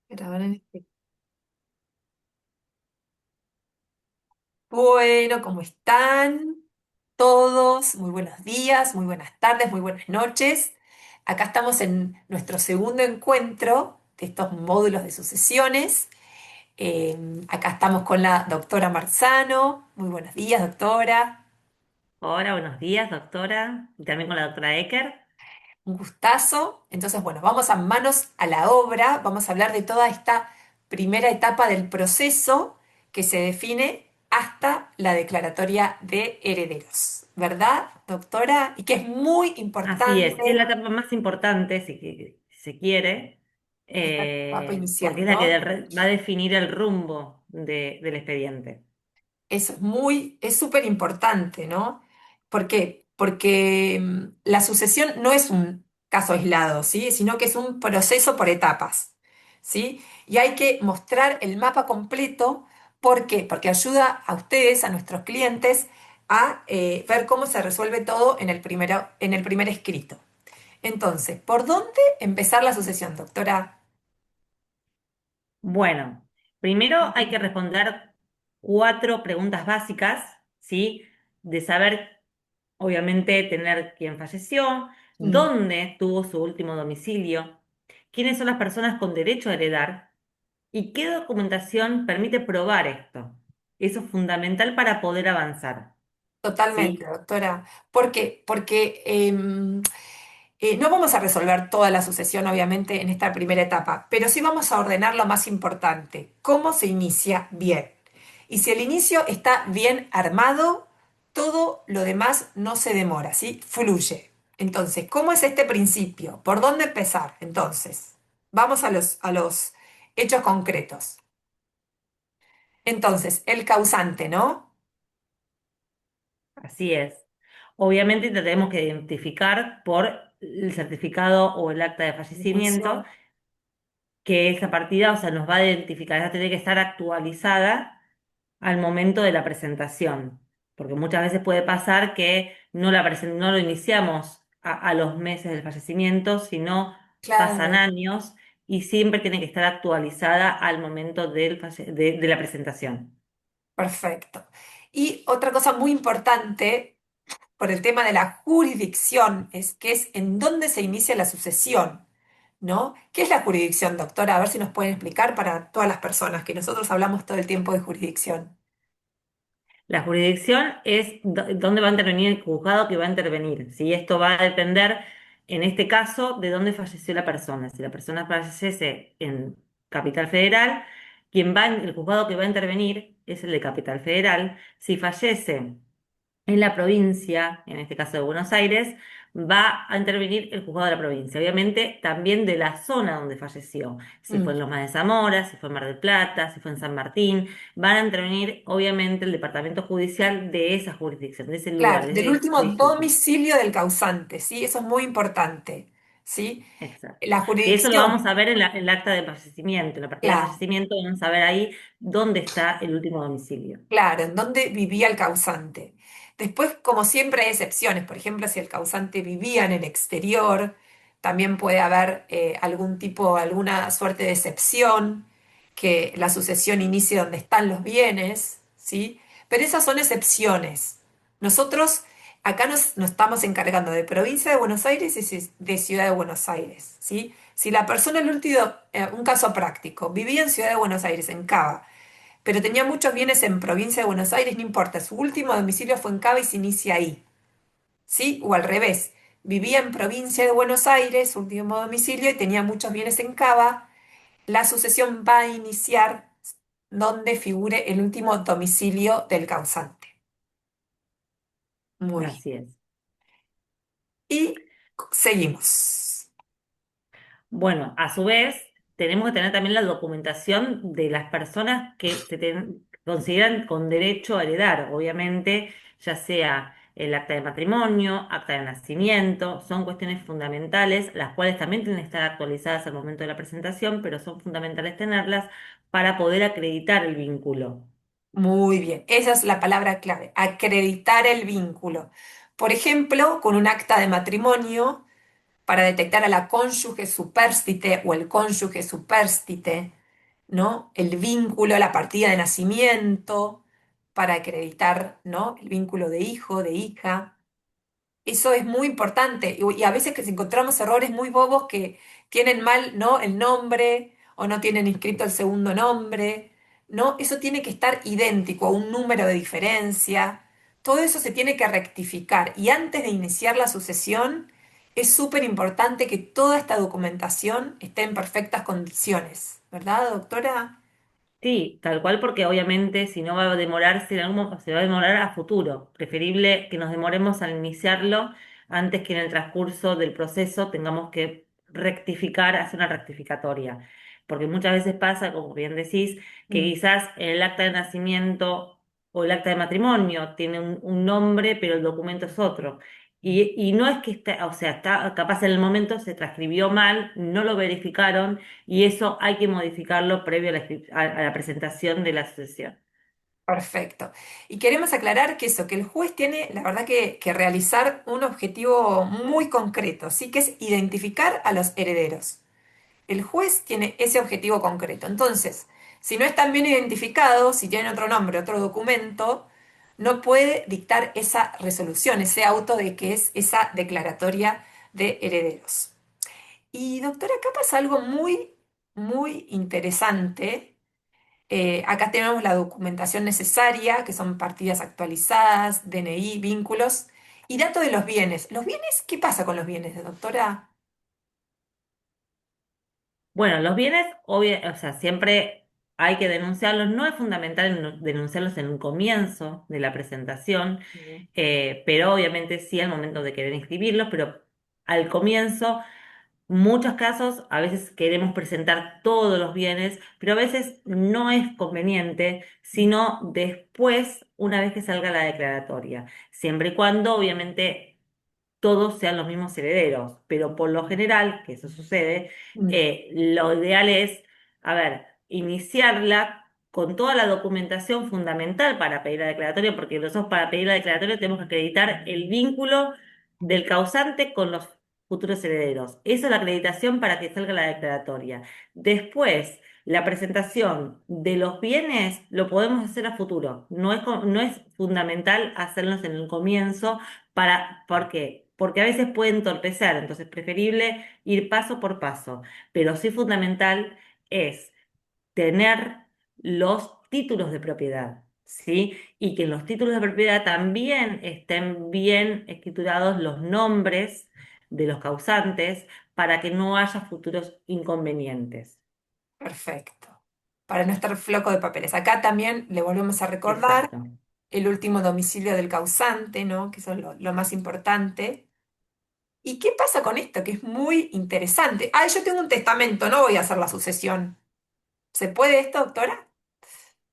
Grabar en Bueno, ¿cómo están todos? Muy buenos días, muy buenas tardes, muy buenas noches. Acá estamos en nuestro segundo encuentro de estos módulos de sucesiones. Acá estamos con la doctora Marzano. Muy buenos días, doctora. Hola, buenos días, doctora. Y también con la doctora Ecker. Un gustazo. Entonces, bueno, vamos a manos a la obra. Vamos a hablar de toda esta primera etapa del proceso que se define hasta la declaratoria de herederos. ¿Verdad, doctora? Y que es muy Así es la importante etapa más importante, si se quiere, esta etapa porque inicial, es la que ¿no? va a definir el rumbo del expediente. Eso es súper importante, ¿no? ¿Por qué? Porque la sucesión no es un caso aislado, ¿sí? Sino que es un proceso por etapas, ¿sí? Y hay que mostrar el mapa completo. ¿Por qué? Porque ayuda a ustedes, a nuestros clientes, a ver cómo se resuelve todo en el primer escrito. Entonces, ¿por dónde empezar la sucesión, doctora? Bueno, primero hay que responder 4 preguntas básicas, ¿sí? De saber, obviamente, tener quién falleció, Mm, dónde tuvo su último domicilio, quiénes son las personas con derecho a heredar. ¿Y qué documentación permite probar esto? Eso es fundamental para poder avanzar, totalmente, ¿sí? doctora. ¿Por qué? Porque no vamos a resolver toda la sucesión, obviamente, en esta primera etapa, pero sí vamos a ordenar lo más importante, cómo se inicia bien. Y si el inicio está bien armado, todo lo demás no se demora, ¿sí? Fluye. Entonces, ¿cómo es este principio? ¿Por dónde empezar? Entonces, vamos a los hechos concretos. Entonces, el causante, ¿no? Así es. Obviamente te tenemos que identificar por el certificado o el acta de fallecimiento, Inicio. que esa partida, o sea, nos va a identificar, esa tiene que estar actualizada al momento de la presentación, porque muchas veces puede pasar que no lo iniciamos a los meses del fallecimiento, sino pasan Claro, años y siempre tiene que estar actualizada al momento de la presentación. perfecto. Y otra cosa muy importante por el tema de la jurisdicción, es que es en dónde se inicia la sucesión, ¿no? ¿Qué es la jurisdicción, doctora? A ver si nos pueden explicar para todas las personas, que nosotros hablamos todo el tiempo de jurisdicción. La jurisdicción es dónde va a intervenir el juzgado que va a intervenir. ¿Sí? Esto va a depender, en este caso, de dónde falleció la persona. Si la persona fallece en Capital Federal, el juzgado que va a intervenir es el de Capital Federal. Si fallece en la provincia, en este caso de Buenos Aires, va a intervenir el juzgado de la provincia, obviamente también de la zona donde falleció, si fue Mm, en Lomas de Zamora, si fue en Mar del Plata, si fue en San Martín, van a intervenir obviamente el departamento judicial de esa jurisdicción, de ese lugar, claro, de del ese último distrito. domicilio del causante, ¿sí? Eso es muy importante, ¿sí? Exacto. La Que eso lo vamos jurisdicción, a ver en el acta de fallecimiento, en la partida de claro, fallecimiento vamos a ver ahí dónde está el último domicilio. claro, en dónde vivía el causante. Después, como siempre, hay excepciones. Por ejemplo, si el causante vivía en el exterior, también puede haber alguna suerte de excepción, que la sucesión inicie donde están los bienes, ¿sí? Pero esas son excepciones. Nosotros acá nos estamos encargando de provincia de Buenos Aires y de Ciudad de Buenos Aires, ¿sí? Si la persona, un caso práctico, vivía en Ciudad de Buenos Aires, en Cava, pero tenía muchos bienes en provincia de Buenos Aires, no importa, su último domicilio fue en Cava y se inicia ahí, ¿sí? O al revés, vivía en provincia de Buenos Aires, su último domicilio, y tenía muchos bienes en Cava, la sucesión va a iniciar donde figure el último domicilio del causante. Muy bien. Así es. Y seguimos. Bueno, a su vez, tenemos que tener también la documentación de las personas que consideran con derecho a heredar, obviamente, ya sea el acta de matrimonio, acta de nacimiento, son cuestiones fundamentales, las cuales también tienen que estar actualizadas al momento de la presentación, pero son fundamentales tenerlas para poder acreditar el vínculo. Muy bien. Esa es la palabra clave, acreditar el vínculo. Por ejemplo, con un acta de matrimonio para detectar a la cónyuge supérstite o el cónyuge supérstite. ¿no? El vínculo, la partida de nacimiento, para acreditar, ¿no? El vínculo de hijo, de hija. Eso es muy importante y a veces que encontramos errores muy bobos que tienen mal, ¿no? El nombre o no tienen inscrito el segundo nombre, ¿no? Eso tiene que estar idéntico a un número de diferencia. Todo eso se tiene que rectificar y antes de iniciar la sucesión es súper importante que toda esta documentación esté en perfectas condiciones, ¿verdad, doctora? Sí, tal cual, porque obviamente si no va a demorarse, se va a demorar a futuro. Preferible que nos demoremos al iniciarlo antes que en el transcurso del proceso tengamos que rectificar, hacer una rectificatoria. Porque muchas veces pasa, como bien decís, que Mm. quizás el acta de nacimiento o el acta de matrimonio tiene un nombre, pero el documento es otro. Y no es que está, o sea, está capaz en el momento se transcribió mal, no lo verificaron y eso hay que modificarlo previo a a la presentación de la asociación. Perfecto. Y queremos aclarar que eso, que el juez tiene, la verdad, que realizar un objetivo muy concreto, ¿sí? Que es identificar a los herederos. El juez tiene ese objetivo concreto. Entonces, si no están bien identificados, si tienen otro nombre, otro documento, no puede dictar esa resolución, ese auto de que es esa declaratoria de herederos. Y doctora, acá pasa algo muy, muy interesante. Acá tenemos la documentación necesaria, que son partidas actualizadas, DNI, vínculos y datos de los bienes. ¿Los bienes? ¿Qué pasa con los bienes, doctora? Bueno, los bienes, o sea, siempre hay que denunciarlos. No es fundamental denunciarlos en un comienzo de la presentación, Ujú. pero obviamente sí al momento de querer inscribirlos, pero al comienzo muchos casos, a veces queremos presentar todos los bienes, pero a veces no es conveniente, sino después, una vez que salga la declaratoria, siempre y cuando, obviamente, todos sean los mismos herederos, pero por lo general, que eso sucede, Mm. lo ideal es, a ver, iniciarla con toda la documentación fundamental para pedir la declaratoria, porque nosotros para pedir la declaratoria tenemos que acreditar el vínculo del causante con los futuros herederos. Esa es la acreditación para que salga la declaratoria. Después, la presentación de los bienes lo podemos hacer a futuro. No es fundamental hacerlos en el comienzo ¿por qué? Porque a veces puede entorpecer, entonces es preferible ir paso por paso, pero sí fundamental es tener los títulos de propiedad, ¿sí? Y que en los títulos de propiedad también estén bien escriturados los nombres de los causantes para que no haya futuros inconvenientes. Perfecto. Para no estar floco de papeles. Acá también le volvemos a recordar Exacto. el último domicilio del causante, ¿no? Que eso es lo más importante. ¿Y qué pasa con esto? Que es muy interesante. Ah, yo tengo un testamento, no voy a hacer la sucesión. ¿Se puede esto, doctora?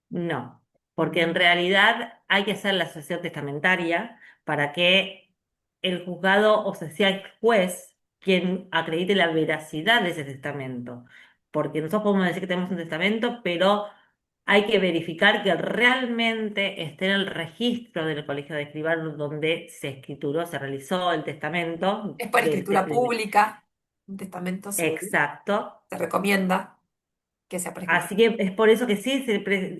No, porque Mm. en realidad hay que hacer la asociación testamentaria para que el juzgado, o sea el juez quien acredite la veracidad de ese testamento. Porque nosotros podemos decir que tenemos un testamento, pero hay que verificar que realmente esté en el registro del Colegio de Escribanos donde se escrituró, se realizó el testamento Es por escritura pública. Un testamento exacto. se recomienda que sea por escritura. Así que es por eso que sí,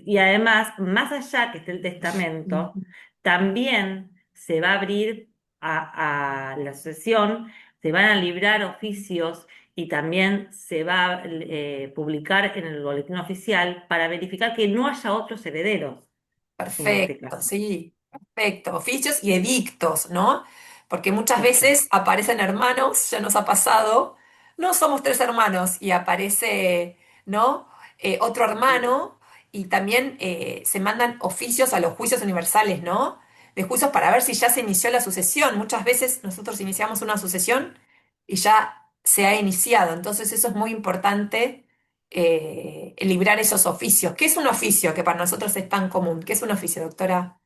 y además, más allá que esté el Mm. testamento, también se va a abrir a la sesión, se van a librar oficios y también se va a publicar en el boletín oficial para verificar que no haya otros herederos en este Perfecto, caso. sí, perfecto. Oficios y edictos, ¿no? Porque muchas Exacto. veces aparecen hermanos, ya nos ha pasado, no somos tres hermanos y aparece, ¿no? Otro hermano y también se mandan oficios a los juicios universales, ¿no? De juicios para ver si ya se inició la sucesión. Muchas veces nosotros iniciamos una sucesión y ya se ha iniciado, entonces eso es muy importante librar esos oficios. ¿Qué es un oficio que para nosotros es tan común? ¿Qué es un oficio, doctora?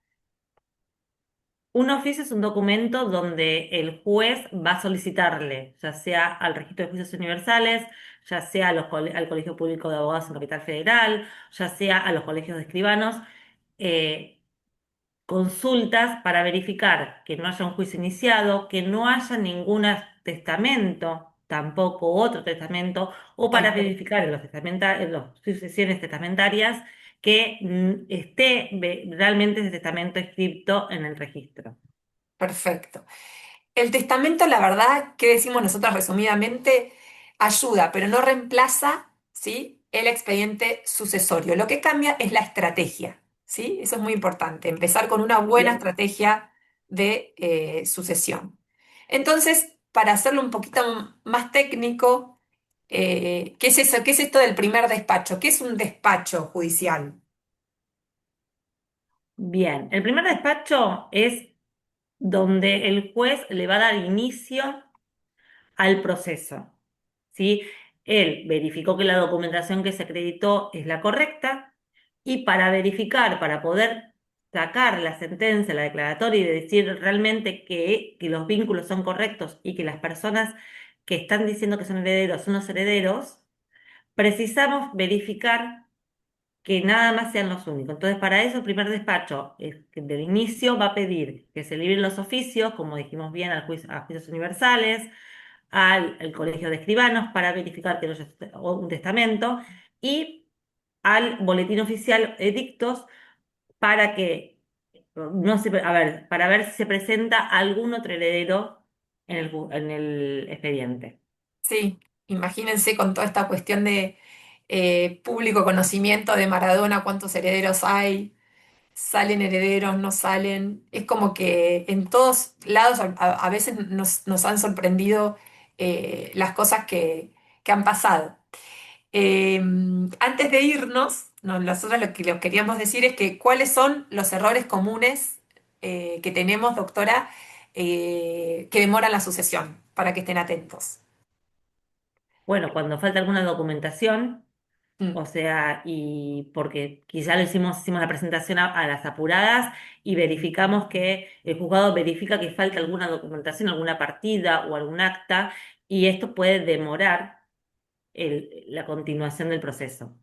Un oficio es un documento donde el juez va a solicitarle, ya sea al registro de juicios universales, ya sea al Colegio Público de Abogados en Capital Federal, ya sea a los colegios de escribanos, eh, consultas para verificar que no haya un juicio iniciado, que no haya ningún testamento tampoco otro testamento, o tal para cual. verificar en las sucesiones testamentarias que esté realmente ese testamento escrito en el registro. Perfecto. El testamento, la verdad, que decimos nosotros resumidamente, ayuda, pero no reemplaza, ¿sí?, el expediente sucesorio. Lo que cambia es la estrategia, ¿sí? Eso es muy importante, empezar con una buena Bien, estrategia de sucesión. Entonces, para hacerlo un poquito más técnico, ¿qué es eso? ¿Qué es esto del primer despacho? ¿Qué es un despacho judicial? bien. El primer despacho es donde el juez le va a dar inicio al proceso, ¿sí? Él verificó que la documentación que se acreditó es la correcta y para verificar, para poder sacar la sentencia, la declaratoria y decir realmente que los vínculos son correctos y que las personas que están diciendo que son los herederos, precisamos verificar que nada más sean los únicos. Entonces, para eso, el primer despacho que del inicio va a pedir que se libren los oficios, como dijimos bien, a juicios universales, al Colegio de Escribanos para verificar que no es un testamento y al Boletín Oficial Edictos para que no se, a ver, para ver si se presenta algún otro heredero en el expediente. Sí, imagínense con toda esta cuestión de público conocimiento de Maradona, cuántos herederos hay, salen herederos, no salen. Es como que en todos lados a veces nos han sorprendido las cosas que han pasado. Eh, Antes de irnos, nosotros lo que queríamos decir es que cuáles son los errores comunes que tenemos, doctora, que demoran la sucesión, para que estén atentos. Bueno, cuando falta alguna documentación, Mm, o sea, y porque quizá hicimos la presentación a las apuradas y verificamos que el juzgado verifica que falta alguna documentación, alguna partida o algún acta, y esto puede demorar la continuación del proceso.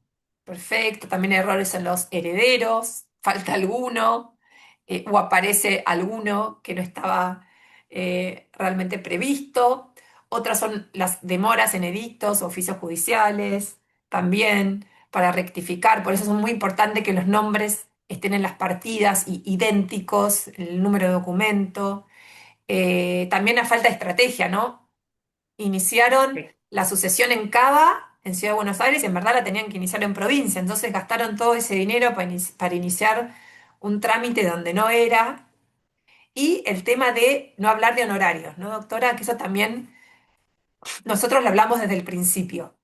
perfecto, también errores en los herederos, falta alguno, o aparece alguno que no estaba realmente previsto. Otras son las demoras en edictos, oficios judiciales, también para rectificar. Por eso es muy importante que los nombres estén en las partidas idénticos, el número de documento. También la falta de estrategia, ¿no? Iniciaron Sí. la sucesión en Cava, en Ciudad de Buenos Aires, y en verdad la tenían que iniciar en provincia. Entonces gastaron todo ese dinero para iniciar un trámite donde no era. Y el tema de no hablar de honorarios, ¿no, doctora? Que eso también nosotros lo hablamos desde el principio.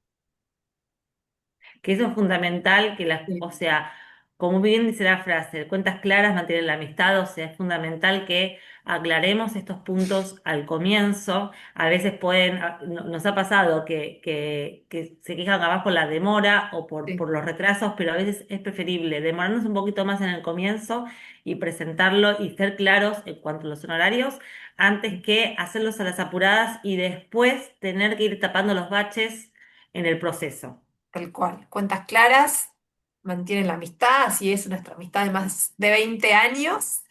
Que eso es fundamental, Sí, o sea, como bien dice la frase, cuentas claras mantienen la amistad, o sea, es fundamental que aclaremos estos puntos al comienzo. A veces nos ha pasado que se quejan abajo por la demora o sí, por los retrasos, pero a veces es preferible demorarnos un poquito más en el comienzo y presentarlo y ser claros en cuanto a los honorarios, antes que hacerlos a las apuradas y después tener que ir tapando los baches en el proceso. tal cual. Cuentas claras mantienen la amistad, así es nuestra amistad de más de 20 años.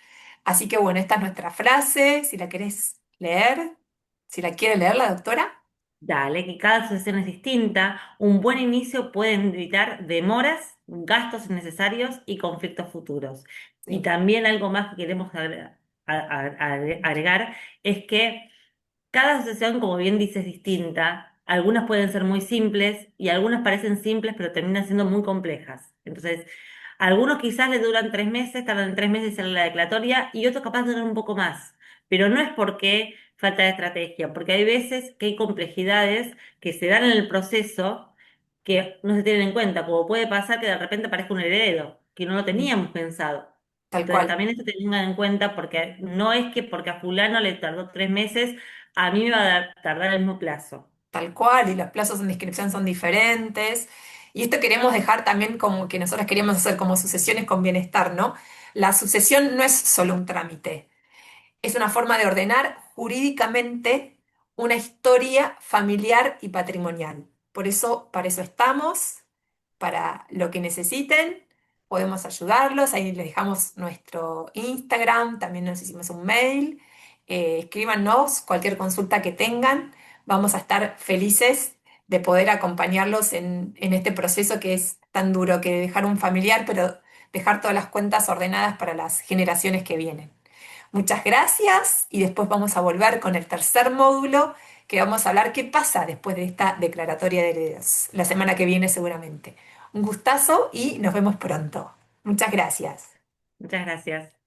Así que bueno, esta es nuestra frase, si la querés leer, si la quiere leer la doctora. Dale, que cada asociación es distinta. Un buen inicio puede evitar demoras, gastos innecesarios y conflictos futuros. Y Sí, también algo más que queremos agregar es que cada asociación, como bien dices, es distinta. Algunas pueden ser muy simples y algunas parecen simples, pero terminan siendo muy complejas. Entonces, algunos quizás le duran 3 meses, tardan 3 meses en la declaratoria y otros capaz duran un poco más. Pero no es porque falta de estrategia, porque hay veces que hay complejidades que se dan en el proceso que no se tienen en cuenta, como puede pasar que de repente aparezca un heredero, que no lo sí, teníamos pensado. tal Entonces, cual, también esto tengan en cuenta porque no es que porque a fulano le tardó 3 meses, a mí me va a tardar el mismo plazo. tal cual, y los plazos en inscripción son diferentes. Y esto queremos dejar también como que nosotros queríamos hacer como sucesiones con bienestar, ¿no? La sucesión no es solo un trámite, es una forma de ordenar jurídicamente una historia familiar y patrimonial. Por eso, para eso estamos, para lo que necesiten, podemos ayudarlos. Ahí les dejamos nuestro Instagram, también nos hicimos un mail. Escríbanos cualquier consulta que tengan vamos a estar felices de poder acompañarlos en este proceso que es tan duro, que dejar un familiar, pero dejar todas las cuentas ordenadas para las generaciones que vienen. Muchas gracias y después vamos a volver con el tercer módulo que vamos a hablar qué pasa después de esta declaratoria de herederos, la semana que viene seguramente. Un gustazo y nos vemos pronto. Muchas gracias. Muchas gracias.